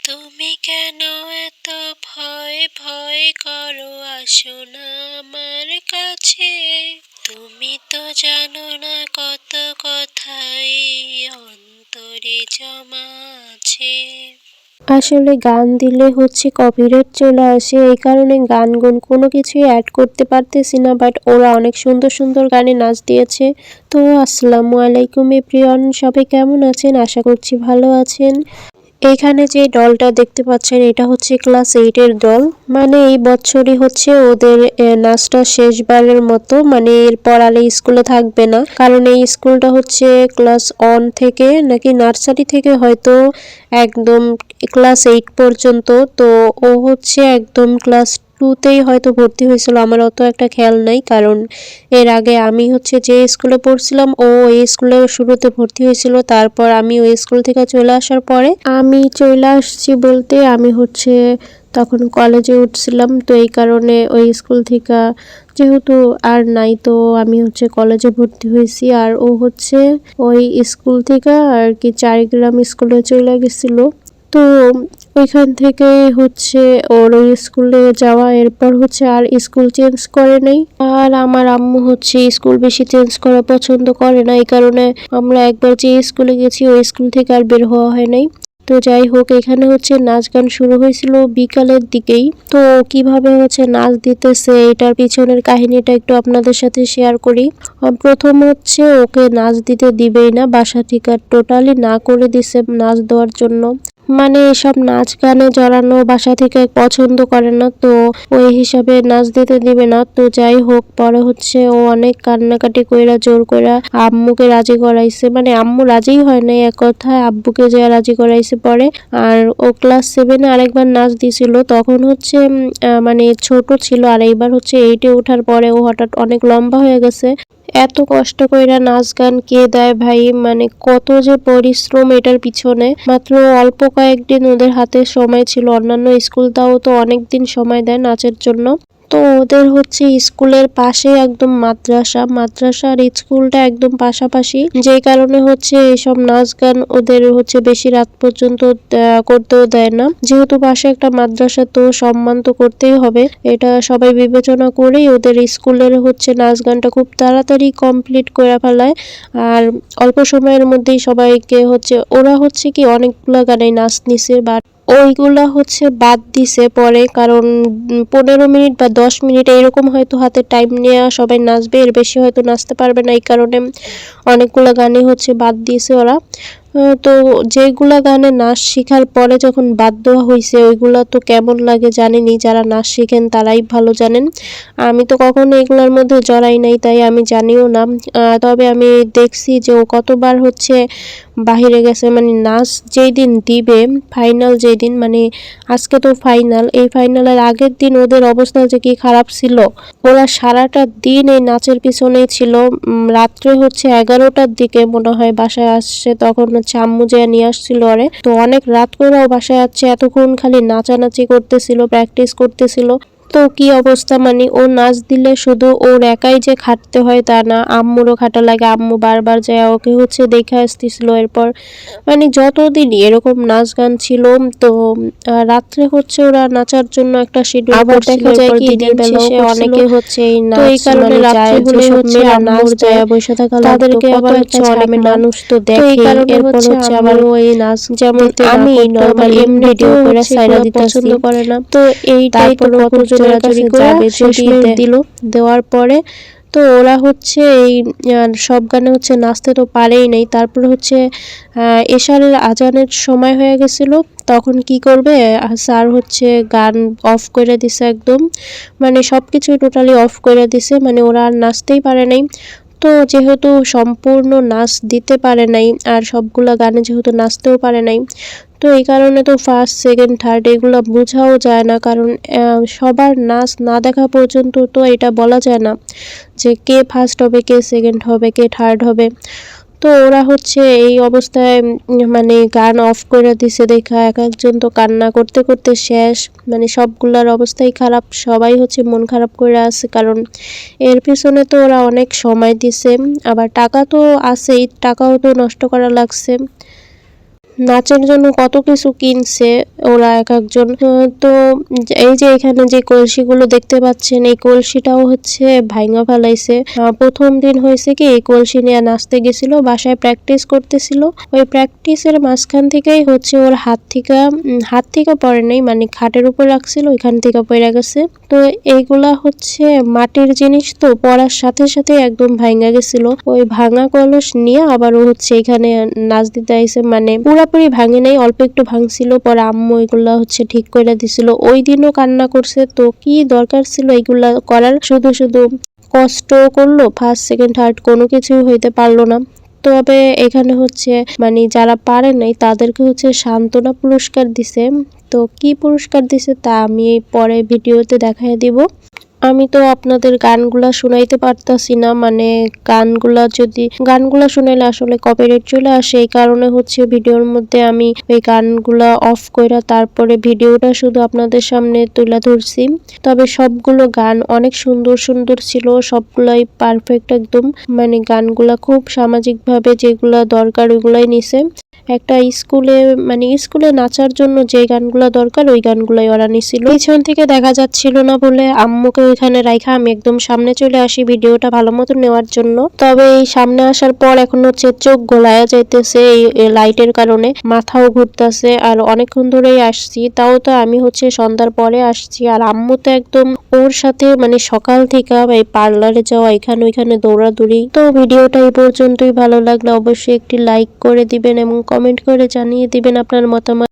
তুমি কেন এত ভয় ভয় করো, আসো না আমার কাছে। তুমি তো জানো না কত কথাই অন্তরে জমা আছে। আসলে গান দিলে কপিরাইট চলে আসে, এই কারণে গান গুন কোনো কিছুই অ্যাড করতে পারতেছি না, বাট ওরা অনেক সুন্দর সুন্দর গানে নাচ দিয়েছে। তো আসসালামু আলাইকুম এভরিওয়ান, সবাই কেমন আছেন? আশা করছি ভালো আছেন। এখানে যে দলটা দেখতে পাচ্ছেন এটা ক্লাস 8 এর দল। মানে এই বছরই ওদের নাচটা শেষবারের মতো, মানে এরপর আর এই স্কুলে থাকবে না, কারণ এই স্কুলটা ক্লাস 1 থেকে নাকি নার্সারি থেকে হয়তো একদম ক্লাস 8 পর্যন্ত। তো ও একদম ক্লাস 2তেই হয়তো ভর্তি হয়েছিল, আমার অত একটা খেয়াল নাই, কারণ এর আগে আমি যে স্কুলে পড়ছিলাম ও এই স্কুলে শুরুতে ভর্তি হয়েছিল, তারপর আমি ওই স্কুল থেকে চলে আসার পরে আমি চলে আসছি বলতে আমি তখন কলেজে উঠছিলাম, তো এই কারণে ওই স্কুল থেকে যেহেতু আর নাই, তো আমি কলেজে ভর্তি হয়েছি। আর ও ওই স্কুল থেকে আর কি চারিগ্রাম স্কুলে চলে গেছিল। তো ওইখান থেকে ওর ওই স্কুলে যাওয়া, এরপর আর স্কুল চেঞ্জ করে নাই। আর আমার আম্মু স্কুল বেশি চেঞ্জ করা পছন্দ করে না, এই কারণে আমরা একবার যে স্কুলে গেছি ওই স্কুল থেকে আর বের হওয়া হয় নাই। তো যাই হোক, এখানে নাচ গান শুরু হয়েছিল বিকালের দিকেই। তো কিভাবে নাচ দিতেছে এটার পিছনের কাহিনীটা একটু আপনাদের সাথে শেয়ার করি। প্রথম ওকে নাচ দিতে দিবেই না, বাসা থেকে টোটালি না করে দিছে নাচ দেওয়ার জন্য। মানে এসব নাচ গানে জড়ানো বাসা থেকে পছন্দ করে না, তো ওই হিসাবে নাচ দিতে দিবে না। তো যাই হোক, পরে ও অনেক কান্নাকাটি কইরা জোর কইরা আম্মুকে রাজি করাইছে, মানে আম্মু রাজিই হয় নাই, এক কথায় আব্বুকে যে রাজি করাইছে পরে। আর ও ক্লাস 7-এ আরেকবার নাচ দিছিল, তখন মানে ছোট ছিল, আর এইবার 8-এ ওঠার পরে ও হঠাৎ অনেক লম্বা হয়ে গেছে। এত কষ্ট কইরা নাচ গান কে দেয় ভাই, মানে কত যে পরিশ্রম এটার পিছনে। মাত্র অল্প কয়েকদিন ওদের হাতে সময় ছিল, অন্যান্য স্কুল তাও তো অনেকদিন সময় দেয় নাচের জন্য। তো ওদের স্কুলের পাশে একদম মাদ্রাসা আর স্কুলটা একদম পাশাপাশি, যেই কারণে এইসব নাচ গান ওদের বেশি রাত পর্যন্ত করতেও দেয় না। যেহেতু পাশে একটা মাদ্রাসা, তো সম্মান তো করতেই হবে, এটা সবাই বিবেচনা করেই ওদের স্কুলের নাচ গানটা খুব তাড়াতাড়ি কমপ্লিট করে ফেলায়। আর অল্প সময়ের মধ্যেই সবাইকে ওরা কি অনেকগুলো গানে নাচ নিছে, বাট ওইগুলা বাদ দিছে পরে, কারণ 15 মিনিট বা 10 মিনিট এইরকম হয়তো হাতে টাইম নিয়ে সবাই নাচবে, এর বেশি হয়তো নাচতে পারবে না, এই কারণে অনেকগুলো গানই বাদ দিয়েছে ওরা। তো যেগুলা গানে নাচ শেখার পরে যখন বাদ দেওয়া হয়েছে ওইগুলা তো কেমন লাগে জানেনই, যারা নাচ শিখেন তারাই ভালো জানেন। আমি তো কখনো এগুলোর মধ্যে জড়াই নাই, তাই আমি জানিও না। তবে আমি দেখছি যে ও কতবার বাহিরে গেছে, মানে নাচ যেই দিন দিবে, ফাইনাল যেই দিন, মানে আজকে তো ফাইনাল, এই ফাইনালের আগের দিন ওদের অবস্থা যে কি খারাপ ছিল। ওরা সারাটা দিন এই নাচের পিছনেই ছিল। রাত্রে 11টার দিকে মনে হয় বাসায় আসছে, তখন আম্মু যেয়ে নিয়ে আসছিল ওরে। তো অনেক রাত করেও বাসায় আসছে, এতক্ষণ খালি নাচানাচি করতেছিল, প্র্যাকটিস করতেছিল। তো কি অবস্থা, মানে ও নাচ দিলে শুধু ওর একাই যে খাটতে হয় তা না, আম্মুরও খাটা লাগে, আম্মু বারবার যায় ওকে দেখে আসতেছিল। এরপর মানে যতদিনই এরকম নাচ গান ছিল, তো রাত্রে ওরা নাচার জন্য একটা শিডিউল, আবার দেখা যায় কি দিনের শেষে অনেকে এই নাচ, তো এই কারণে রাত্রে হলে নাচ যায় বসে থাকা, তাদেরকে আবার অনেক মানুষ তো দেখে, এরপর আবার ওই নাচ, যেমন আমি নরমালি এমনি ভিডিও করে সাইরা দিতে পছন্দ করে না, তো এইটাই তো কত জোরাজুরি করে শেষমেশ দিল। দেওয়ার পরে তো ওরা এই সব গানে নাচতে তো পারেই নাই। তারপর এশারের আজানের সময় হয়ে গেছিল, তখন কি করবে স্যার গান অফ করে দিছে একদম, মানে সবকিছুই টোটালি অফ করে দিছে, মানে ওরা আর নাচতেই পারে নাই। তো যেহেতু সম্পূর্ণ নাচ দিতে পারে নাই, আর সবগুলা গানে যেহেতু নাচতেও পারে নাই, তো এই কারণে তো ফার্স্ট সেকেন্ড থার্ড এগুলো বোঝাও যায় না, কারণ সবার নাচ না দেখা পর্যন্ত তো এটা বলা যায় না যে কে ফার্স্ট হবে, কে সেকেন্ড হবে, কে থার্ড হবে। তো ওরা এই অবস্থায় মানে গান অফ করে দিছে দেখা এক একজন তো কান্না করতে করতে শেষ, মানে সবগুলার অবস্থাই খারাপ, সবাই মন খারাপ করে আছে, কারণ এর পিছনে তো ওরা অনেক সময় দিছে, আবার টাকা তো আছেই, টাকাও তো নষ্ট করা লাগছে। নাচের জন্য কত কিছু কিনছে ওরা এক একজন। তো এই যে এখানে যে কলসিগুলো দেখতে পাচ্ছেন, এই কলসিটাও হচ্ছে ভাঙা ফেলাইছে। প্রথম দিন হয়েছে কি, এই কলসি নিয়ে নাচতে গেছিল, বাসায় প্র্যাকটিস করতেছিল। ওই প্র্যাকটিসের মাঝখান থেকেই হচ্ছে ওর হাত থেকে পড়ে নাই, মানে খাটের উপর রাখছিল, ওইখান থেকে পড়ে গেছে। তো এইগুলা হচ্ছে মাটির জিনিস, তো পড়ার সাথে সাথে একদম ভাঙা গেছিল। ওই ভাঙা কলস নিয়ে আবার ও হচ্ছে এখানে নাচ দিতে আইছে, মানে পুরাপুরি ভাঙে নাই, অল্প একটু ভাঙছিল। পরে আম্মু এগুলা হচ্ছে ঠিক করে দিছিল। ওই দিনও কান্না করছে। তো কি দরকার ছিল এগুলা করার, শুধু শুধু কষ্ট করলো, ফার্স্ট সেকেন্ড থার্ড কোনো কিছুই হইতে পারলো না। তবে এখানে হচ্ছে মানে যারা পারে নাই তাদেরকে হচ্ছে সান্ত্বনা পুরস্কার দিছে। তো কি পুরস্কার দিছে তা আমি পরে ভিডিওতে দেখায় দিব। আমি তো আপনাদের গানগুলা শুনাইতে পারতাছি না, মানে গানগুলা শুনাইলে আসলে কপিরাইট চলে আসে, এই কারণে হচ্ছে ভিডিওর মধ্যে আমি ওই গানগুলা অফ কইরা তারপরে ভিডিওটা শুধু আপনাদের সামনে তুলে ধরছি। তবে সবগুলো গান অনেক সুন্দর সুন্দর ছিল, সবগুলাই পারফেক্ট একদম, মানে গানগুলা খুব সামাজিকভাবে যেগুলা দরকার ওইগুলাই নিছে। একটা স্কুলে নাচার জন্য যে গানগুলা দরকার ওই গানগুলাই ওরা নিছিল। পিছন থেকে দেখা যাচ্ছিল না বলে আম্মুকে ওইখানে রাইখা আমি একদম সামনে চলে আসি ভিডিওটা ভালো মতো নেওয়ার জন্য। তবে এই সামনে আসার পর এখন হচ্ছে চোখ গোলায়া যাইতেছে এই লাইটের কারণে, মাথাও ঘুরতেছে। আর অনেকক্ষণ ধরেই আসছি, তাও তো আমি হচ্ছে সন্ধ্যার পরে আসছি। আর আম্মু তো একদম ওর সাথে মানে সকাল থেকে এই পার্লারে যাওয়া, এখানে ওইখানে দৌড়াদৌড়ি। তো ভিডিওটা এই পর্যন্তই, ভালো লাগলে অবশ্যই একটি লাইক করে দিবেন এবং কমেন্ট করে জানিয়ে দিবেন আপনার মতামত।